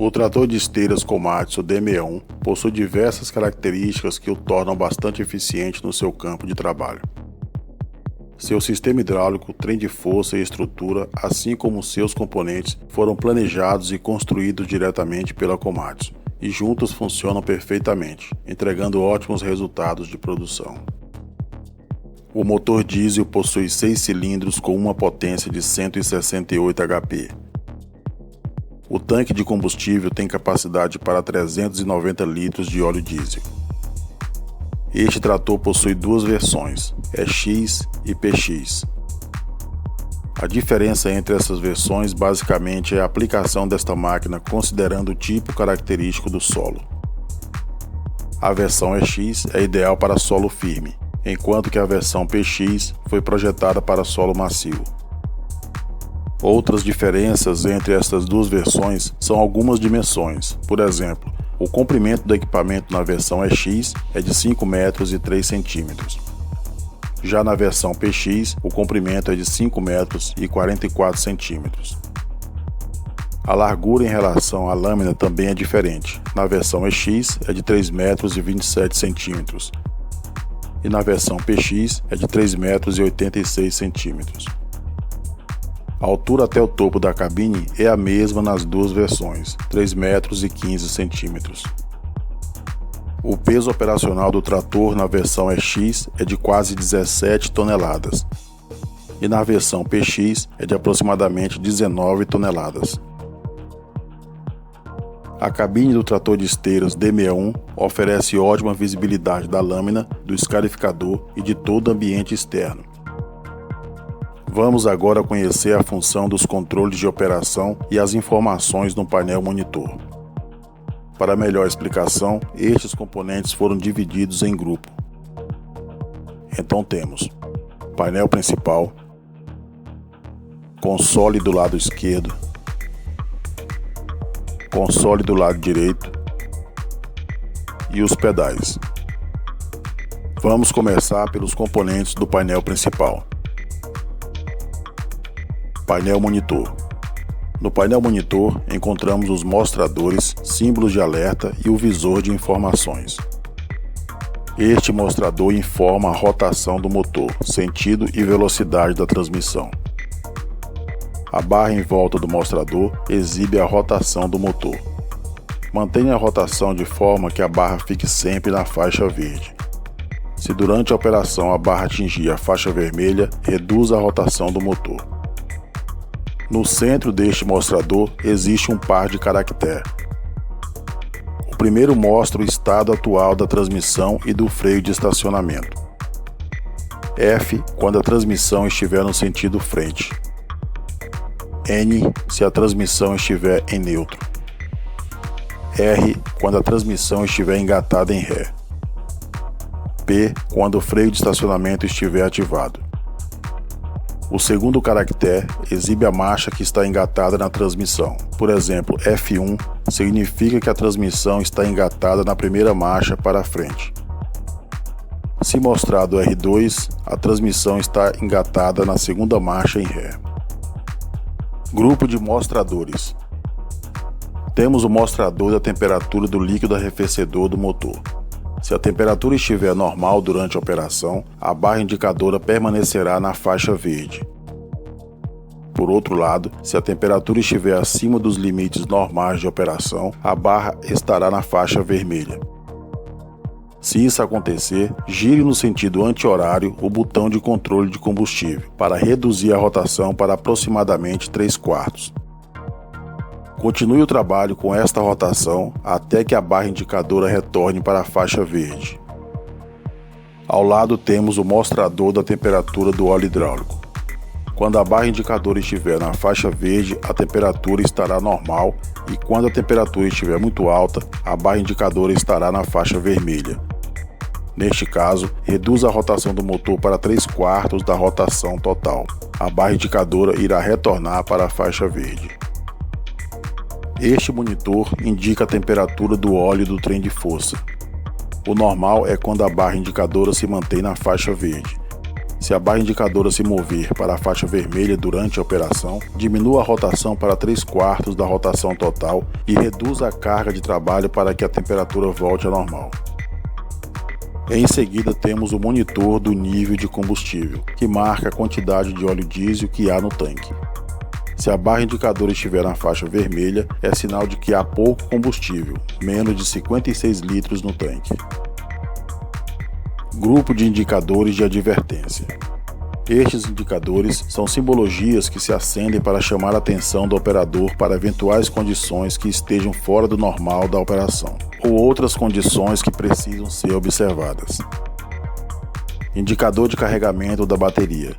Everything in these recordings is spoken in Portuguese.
O trator de esteiras Komatsu D61 possui diversas características que o tornam bastante eficiente no seu campo de trabalho. Seu sistema hidráulico, trem de força e estrutura, assim como seus componentes, foram planejados e construídos diretamente pela Komatsu, e juntos funcionam perfeitamente, entregando ótimos resultados de produção. O motor diesel possui 6 cilindros com uma potência de 168 HP. O tanque de combustível tem capacidade para 390 litros de óleo diesel. Este trator possui duas versões, EX e PX. A diferença entre essas versões basicamente é a aplicação desta máquina considerando o tipo característico do solo. A versão EX é ideal para solo firme, enquanto que a versão PX foi projetada para solo macio. Outras diferenças entre estas duas versões são algumas dimensões. Por exemplo, o comprimento do equipamento na versão EX é de 5 metros e 3 centímetros. Já na versão PX, o comprimento é de 5 metros e 44 centímetros. A largura em relação à lâmina também é diferente. Na versão EX é de 3 metros e 27 centímetros. E na versão PX é de 3 metros e 86 centímetros. A altura até o topo da cabine é a mesma nas duas versões, 3 metros e 15 centímetros. O peso operacional do trator na versão EX é de quase 17 toneladas e na versão PX é de aproximadamente 19 toneladas. A cabine do trator de esteiras D61 oferece ótima visibilidade da lâmina, do escarificador e de todo o ambiente externo. Vamos agora conhecer a função dos controles de operação e as informações no painel monitor. Para melhor explicação, estes componentes foram divididos em grupo. Então temos painel principal, console do lado esquerdo, console do lado direito e os pedais. Vamos começar pelos componentes do painel principal. Painel monitor. No painel monitor encontramos os mostradores, símbolos de alerta e o visor de informações. Este mostrador informa a rotação do motor, sentido e velocidade da transmissão. A barra em volta do mostrador exibe a rotação do motor. Mantenha a rotação de forma que a barra fique sempre na faixa verde. Se durante a operação a barra atingir a faixa vermelha, reduza a rotação do motor. No centro deste mostrador existe um par de caracteres. O primeiro mostra o estado atual da transmissão e do freio de estacionamento. F, quando a transmissão estiver no sentido frente. N, se a transmissão estiver em neutro. R, quando a transmissão estiver engatada em ré. P, quando o freio de estacionamento estiver ativado. O segundo caractere exibe a marcha que está engatada na transmissão. Por exemplo, F1 significa que a transmissão está engatada na primeira marcha para frente. Se mostrado R2, a transmissão está engatada na segunda marcha em ré. Grupo de mostradores. Temos o mostrador da temperatura do líquido arrefecedor do motor. Se a temperatura estiver normal durante a operação, a barra indicadora permanecerá na faixa verde. Por outro lado, se a temperatura estiver acima dos limites normais de operação, a barra estará na faixa vermelha. Se isso acontecer, gire no sentido anti-horário o botão de controle de combustível, para reduzir a rotação para aproximadamente 3/4. Continue o trabalho com esta rotação até que a barra indicadora retorne para a faixa verde. Ao lado temos o mostrador da temperatura do óleo hidráulico. Quando a barra indicadora estiver na faixa verde, a temperatura estará normal e quando a temperatura estiver muito alta, a barra indicadora estará na faixa vermelha. Neste caso, reduza a rotação do motor para 3/4 da rotação total. A barra indicadora irá retornar para a faixa verde. Este monitor indica a temperatura do óleo do trem de força. O normal é quando a barra indicadora se mantém na faixa verde. Se a barra indicadora se mover para a faixa vermelha durante a operação, diminua a rotação para 3/4 da rotação total e reduz a carga de trabalho para que a temperatura volte ao normal. Em seguida temos o monitor do nível de combustível, que marca a quantidade de óleo diesel que há no tanque. Se a barra indicadora estiver na faixa vermelha, é sinal de que há pouco combustível, menos de 56 litros no tanque. Grupo de indicadores de advertência. Estes indicadores são simbologias que se acendem para chamar a atenção do operador para eventuais condições que estejam fora do normal da operação, ou outras condições que precisam ser observadas. Indicador de carregamento da bateria.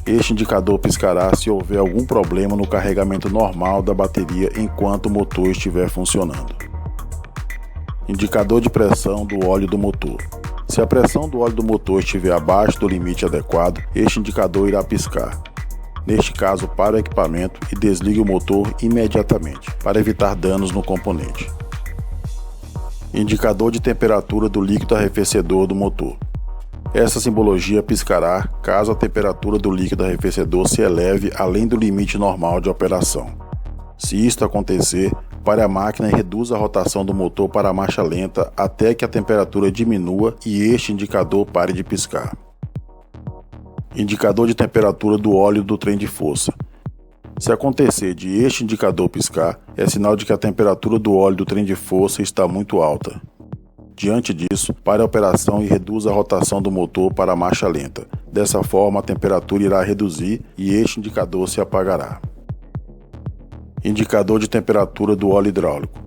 Este indicador piscará se houver algum problema no carregamento normal da bateria enquanto o motor estiver funcionando. Indicador de pressão do óleo do motor. Se a pressão do óleo do motor estiver abaixo do limite adequado, este indicador irá piscar. Neste caso, pare o equipamento e desligue o motor imediatamente, para evitar danos no componente. Indicador de temperatura do líquido arrefecedor do motor. Essa simbologia piscará caso a temperatura do líquido arrefecedor se eleve além do limite normal de operação. Se isto acontecer, pare a máquina e reduza a rotação do motor para a marcha lenta até que a temperatura diminua e este indicador pare de piscar. Indicador de temperatura do óleo do trem de força. Se acontecer de este indicador piscar, é sinal de que a temperatura do óleo do trem de força está muito alta. Diante disso, pare a operação e reduza a rotação do motor para a marcha lenta. Dessa forma, a temperatura irá reduzir e este indicador se apagará. Indicador de temperatura do óleo hidráulico.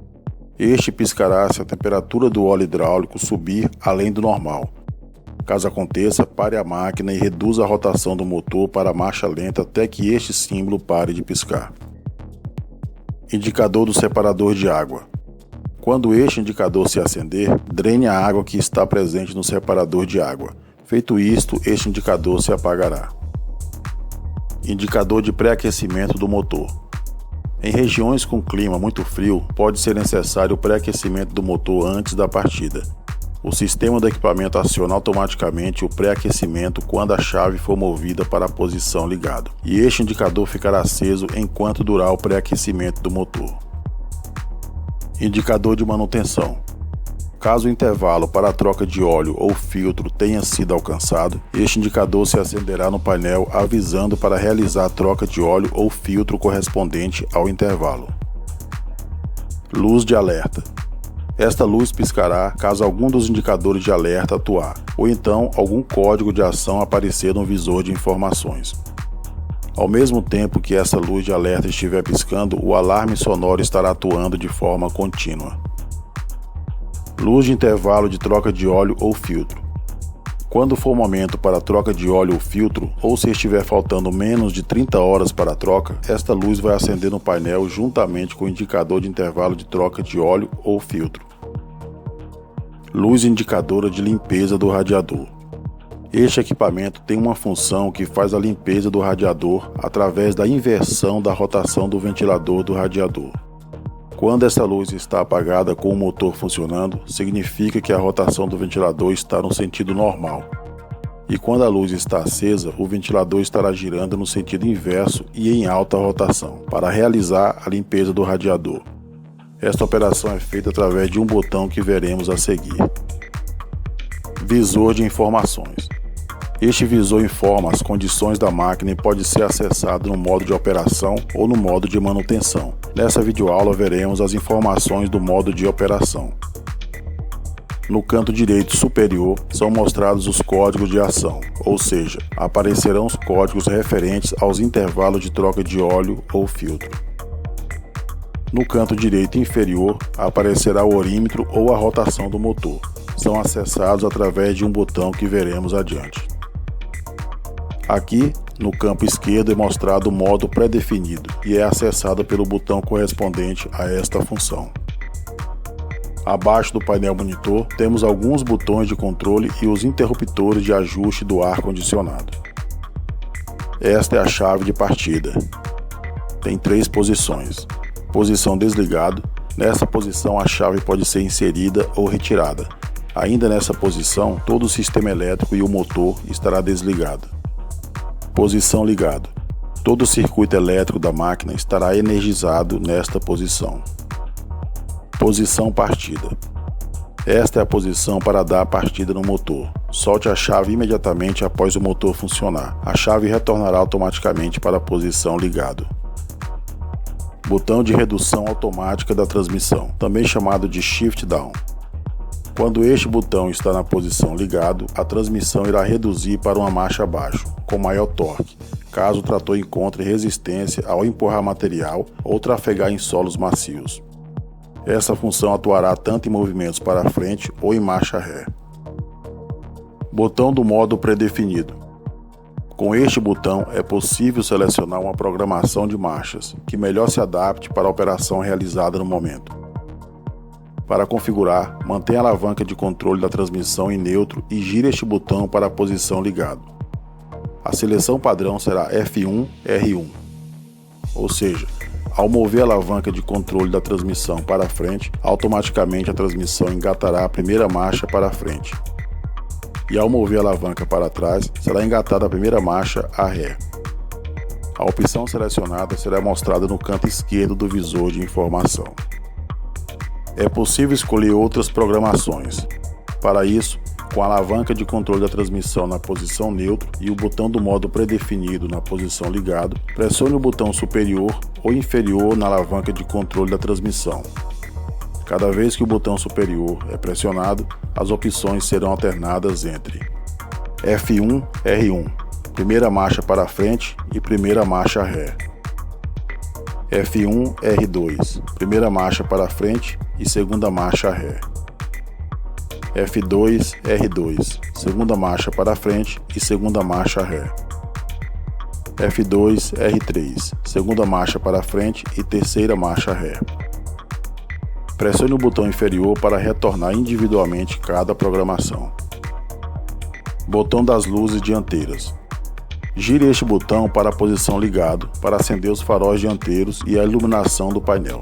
Este piscará se a temperatura do óleo hidráulico subir além do normal. Caso aconteça, pare a máquina e reduza a rotação do motor para a marcha lenta até que este símbolo pare de piscar. Indicador do separador de água. Quando este indicador se acender, drene a água que está presente no separador de água. Feito isto, este indicador se apagará. Indicador de pré-aquecimento do motor. Em regiões com clima muito frio, pode ser necessário o pré-aquecimento do motor antes da partida. O sistema do equipamento aciona automaticamente o pré-aquecimento quando a chave for movida para a posição ligado, e este indicador ficará aceso enquanto durar o pré-aquecimento do motor. Indicador de manutenção. Caso o intervalo para a troca de óleo ou filtro tenha sido alcançado, este indicador se acenderá no painel avisando para realizar a troca de óleo ou filtro correspondente ao intervalo. Luz de alerta. Esta luz piscará caso algum dos indicadores de alerta atuar, ou então algum código de ação aparecer no visor de informações. Ao mesmo tempo que essa luz de alerta estiver piscando, o alarme sonoro estará atuando de forma contínua. Luz de intervalo de troca de óleo ou filtro. Quando for o momento para a troca de óleo ou filtro, ou se estiver faltando menos de 30 horas para a troca, esta luz vai acender no painel juntamente com o indicador de intervalo de troca de óleo ou filtro. Luz indicadora de limpeza do radiador. Este equipamento tem uma função que faz a limpeza do radiador através da inversão da rotação do ventilador do radiador. Quando essa luz está apagada com o motor funcionando, significa que a rotação do ventilador está no sentido normal. E quando a luz está acesa, o ventilador estará girando no sentido inverso e em alta rotação, para realizar a limpeza do radiador. Esta operação é feita através de um botão que veremos a seguir. Visor de informações. Este visor informa as condições da máquina e pode ser acessado no modo de operação ou no modo de manutenção. Nessa videoaula veremos as informações do modo de operação. No canto direito superior são mostrados os códigos de ação, ou seja, aparecerão os códigos referentes aos intervalos de troca de óleo ou filtro. No canto direito inferior aparecerá o orímetro ou a rotação do motor. São acessados através de um botão que veremos adiante. Aqui, no campo esquerdo, é mostrado o modo pré-definido e é acessado pelo botão correspondente a esta função. Abaixo do painel monitor, temos alguns botões de controle e os interruptores de ajuste do ar-condicionado. Esta é a chave de partida. Tem 3 posições. Posição desligado. Nessa posição a chave pode ser inserida ou retirada. Ainda nessa posição, todo o sistema elétrico e o motor estará desligado. Posição ligado. Todo o circuito elétrico da máquina estará energizado nesta posição. Posição partida. Esta é a posição para dar a partida no motor. Solte a chave imediatamente após o motor funcionar. A chave retornará automaticamente para a posição ligado. Botão de redução automática da transmissão, também chamado de Shift Down. Quando este botão está na posição ligado, a transmissão irá reduzir para uma marcha abaixo, com maior torque, caso o trator encontre resistência ao empurrar material ou trafegar em solos macios. Essa função atuará tanto em movimentos para frente ou em marcha ré. Botão do modo predefinido. Com este botão é possível selecionar uma programação de marchas que melhor se adapte para a operação realizada no momento. Para configurar, mantenha a alavanca de controle da transmissão em neutro e gire este botão para a posição ligado. A seleção padrão será F1, R1. Ou seja, ao mover a alavanca de controle da transmissão para frente, automaticamente a transmissão engatará a primeira marcha para frente. E ao mover a alavanca para trás, será engatada a primeira marcha a ré. A opção selecionada será mostrada no canto esquerdo do visor de informação. É possível escolher outras programações. Para isso, com a alavanca de controle da transmissão na posição neutro e o botão do modo predefinido na posição ligado, pressione o botão superior ou inferior na alavanca de controle da transmissão. Cada vez que o botão superior é pressionado, as opções serão alternadas entre F1, R1, primeira marcha para frente e primeira marcha ré. F1, R2, primeira marcha para frente e segunda marcha ré. F2, R2, segunda marcha para frente e segunda marcha ré. F2, R3, segunda marcha para frente e terceira marcha ré. Pressione o botão inferior para retornar individualmente cada programação. Botão das luzes dianteiras. Gire este botão para a posição ligado para acender os faróis dianteiros e a iluminação do painel.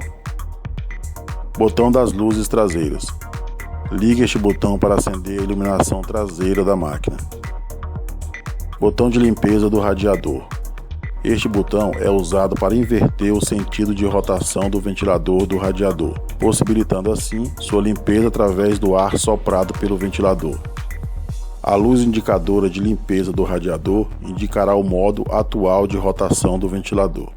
Botão das luzes traseiras. Ligue este botão para acender a iluminação traseira da máquina. Botão de limpeza do radiador. Este botão é usado para inverter o sentido de rotação do ventilador do radiador, possibilitando assim sua limpeza através do ar soprado pelo ventilador. A luz indicadora de limpeza do radiador indicará o modo atual de rotação do ventilador.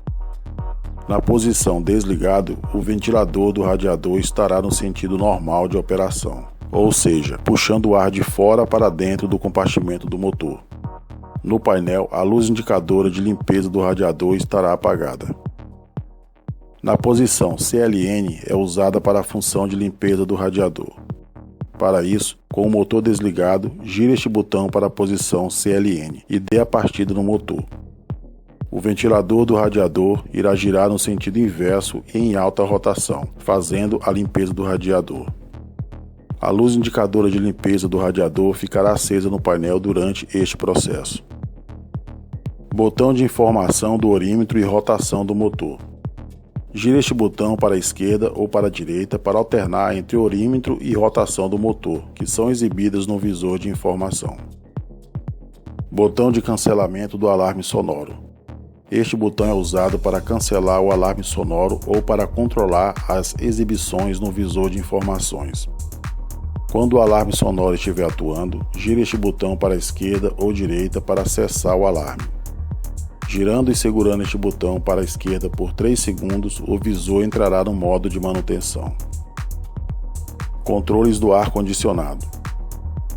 Na posição desligado, o ventilador do radiador estará no sentido normal de operação, ou seja, puxando o ar de fora para dentro do compartimento do motor. No painel, a luz indicadora de limpeza do radiador estará apagada. Na posição CLN é usada para a função de limpeza do radiador. Para isso, com o motor desligado, gire este botão para a posição CLN e dê a partida no motor. O ventilador do radiador irá girar no sentido inverso e em alta rotação, fazendo a limpeza do radiador. A luz indicadora de limpeza do radiador ficará acesa no painel durante este processo. Botão de informação do orímetro e rotação do motor. Gire este botão para a esquerda ou para a direita para alternar entre orímetro e rotação do motor, que são exibidas no visor de informação. Botão de cancelamento do alarme sonoro. Este botão é usado para cancelar o alarme sonoro ou para controlar as exibições no visor de informações. Quando o alarme sonoro estiver atuando, gire este botão para a esquerda ou direita para acessar o alarme. Girando e segurando este botão para a esquerda por 3 segundos, o visor entrará no modo de manutenção. Controles do ar-condicionado.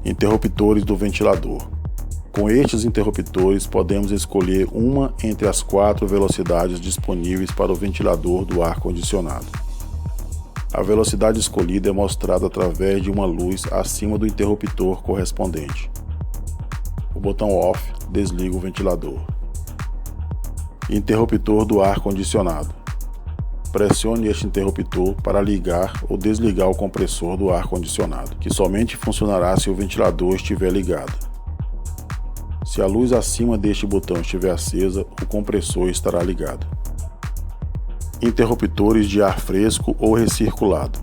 Interruptores do ventilador. Com estes interruptores, podemos escolher uma entre as 4 velocidades disponíveis para o ventilador do ar-condicionado. A velocidade escolhida é mostrada através de uma luz acima do interruptor correspondente. O botão OFF desliga o ventilador. Interruptor do ar-condicionado. Pressione este interruptor para ligar ou desligar o compressor do ar-condicionado, que somente funcionará se o ventilador estiver ligado. Se a luz acima deste botão estiver acesa, o compressor estará ligado. Interruptores de ar fresco ou recirculado.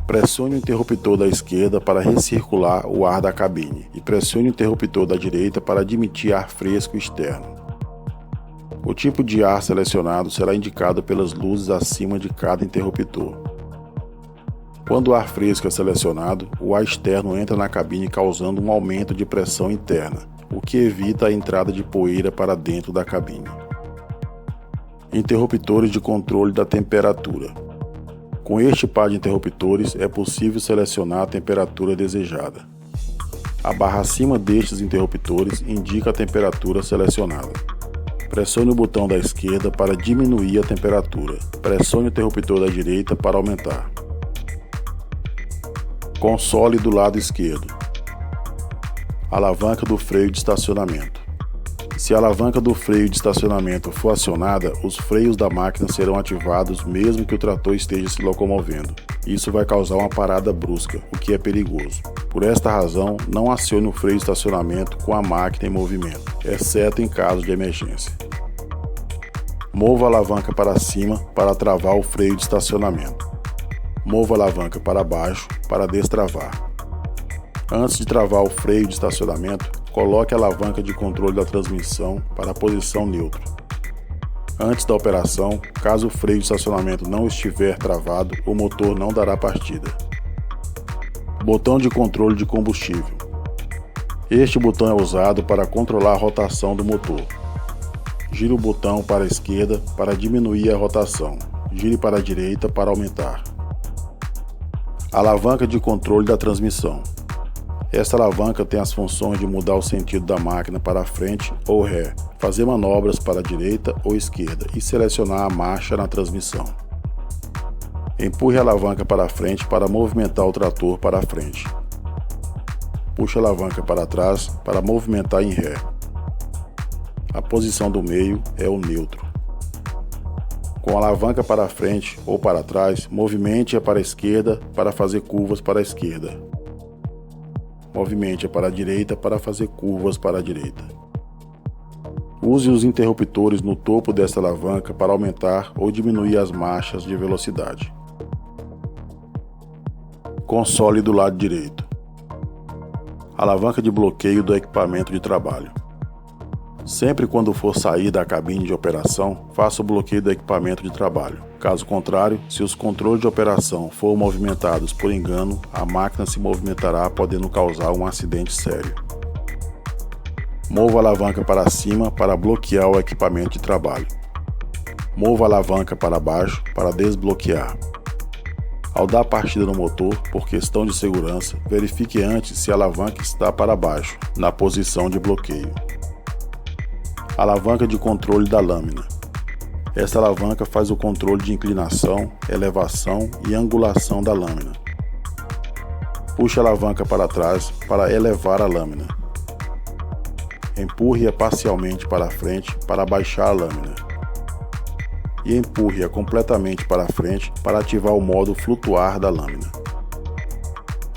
Pressione o interruptor da esquerda para recircular o ar da cabine e pressione o interruptor da direita para admitir ar fresco externo. O tipo de ar selecionado será indicado pelas luzes acima de cada interruptor. Quando o ar fresco é selecionado, o ar externo entra na cabine causando um aumento de pressão interna, o que evita a entrada de poeira para dentro da cabine. Interruptores de controle da temperatura. Com este par de interruptores é possível selecionar a temperatura desejada. A barra acima destes interruptores indica a temperatura selecionada. Pressione o botão da esquerda para diminuir a temperatura. Pressione o interruptor da direita para aumentar. Console do lado esquerdo. Alavanca do freio de estacionamento. Se a alavanca do freio de estacionamento for acionada, os freios da máquina serão ativados mesmo que o trator esteja se locomovendo. Isso vai causar uma parada brusca, o que é perigoso. Por esta razão, não acione o freio de estacionamento com a máquina em movimento, exceto em caso de emergência. Mova a alavanca para cima para travar o freio de estacionamento. Mova a alavanca para baixo para destravar. Antes de travar o freio de estacionamento, coloque a alavanca de controle da transmissão para a posição neutra. Antes da operação, caso o freio de estacionamento não estiver travado, o motor não dará partida. Botão de controle de combustível. Este botão é usado para controlar a rotação do motor. Gire o botão para a esquerda para diminuir a rotação. Gire para a direita para aumentar. Alavanca de controle da transmissão. Esta alavanca tem as funções de mudar o sentido da máquina para frente ou ré, fazer manobras para a direita ou esquerda e selecionar a marcha na transmissão. Empurre a alavanca para frente para movimentar o trator para frente. Puxe a alavanca para trás para movimentar em ré. A posição do meio é o neutro. Com a alavanca para frente ou para trás, movimente-a para a esquerda para fazer curvas para a esquerda. Movimente-a para a direita para fazer curvas para a direita. Use os interruptores no topo desta alavanca para aumentar ou diminuir as marchas de velocidade. Console do lado direito. Alavanca de bloqueio do equipamento de trabalho. Sempre quando for sair da cabine de operação, faça o bloqueio do equipamento de trabalho. Caso contrário, se os controles de operação forem movimentados por engano, a máquina se movimentará, podendo causar um acidente sério. Mova a alavanca para cima para bloquear o equipamento de trabalho. Mova a alavanca para baixo para desbloquear. Ao dar partida no motor, por questão de segurança, verifique antes se a alavanca está para baixo, na posição de bloqueio. Alavanca de controle da lâmina. Esta alavanca faz o controle de inclinação, elevação e angulação da lâmina. Puxe a alavanca para trás para elevar a lâmina. Empurre-a parcialmente para frente para baixar a lâmina. E empurre-a completamente para frente para ativar o modo flutuar da lâmina.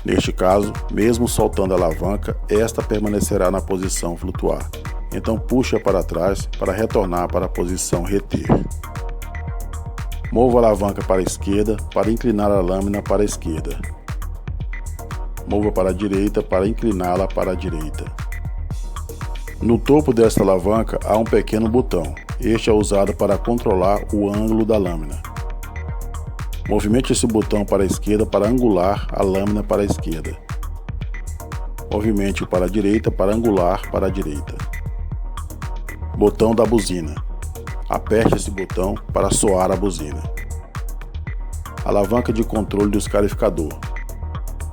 Neste caso, mesmo soltando a alavanca, esta permanecerá na posição flutuar. Então puxe-a para trás para retornar para a posição reter. Mova a alavanca para a esquerda para inclinar a lâmina para a esquerda. Mova para a direita para incliná-la para a direita. No topo desta alavanca há um pequeno botão. Este é usado para controlar o ângulo da lâmina. Movimente esse botão para a esquerda para angular a lâmina para a esquerda. Movimente-o para a direita para angular para a direita. Botão da buzina. Aperte esse botão para soar a buzina. Alavanca de controle do escarificador.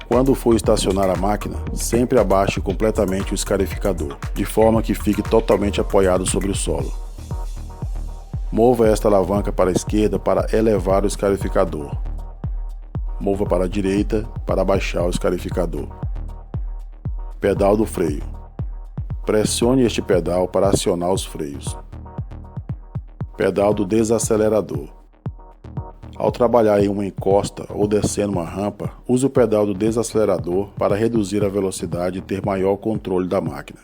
Quando for estacionar a máquina, sempre abaixe completamente o escarificador, de forma que fique totalmente apoiado sobre o solo. Mova esta alavanca para a esquerda para elevar o escarificador. Mova para a direita para baixar o escarificador. Pedal do freio. Pressione este pedal para acionar os freios. Pedal do desacelerador. Ao trabalhar em uma encosta ou descendo uma rampa, use o pedal do desacelerador para reduzir a velocidade e ter maior controle da máquina.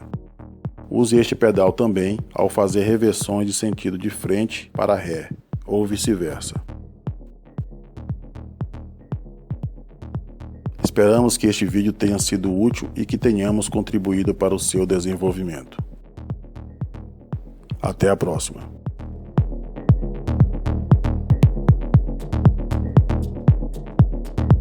Use este pedal também ao fazer reversões de sentido de frente para ré, ou vice-versa. Esperamos que este vídeo tenha sido útil e que tenhamos contribuído para o seu desenvolvimento. Até a próxima!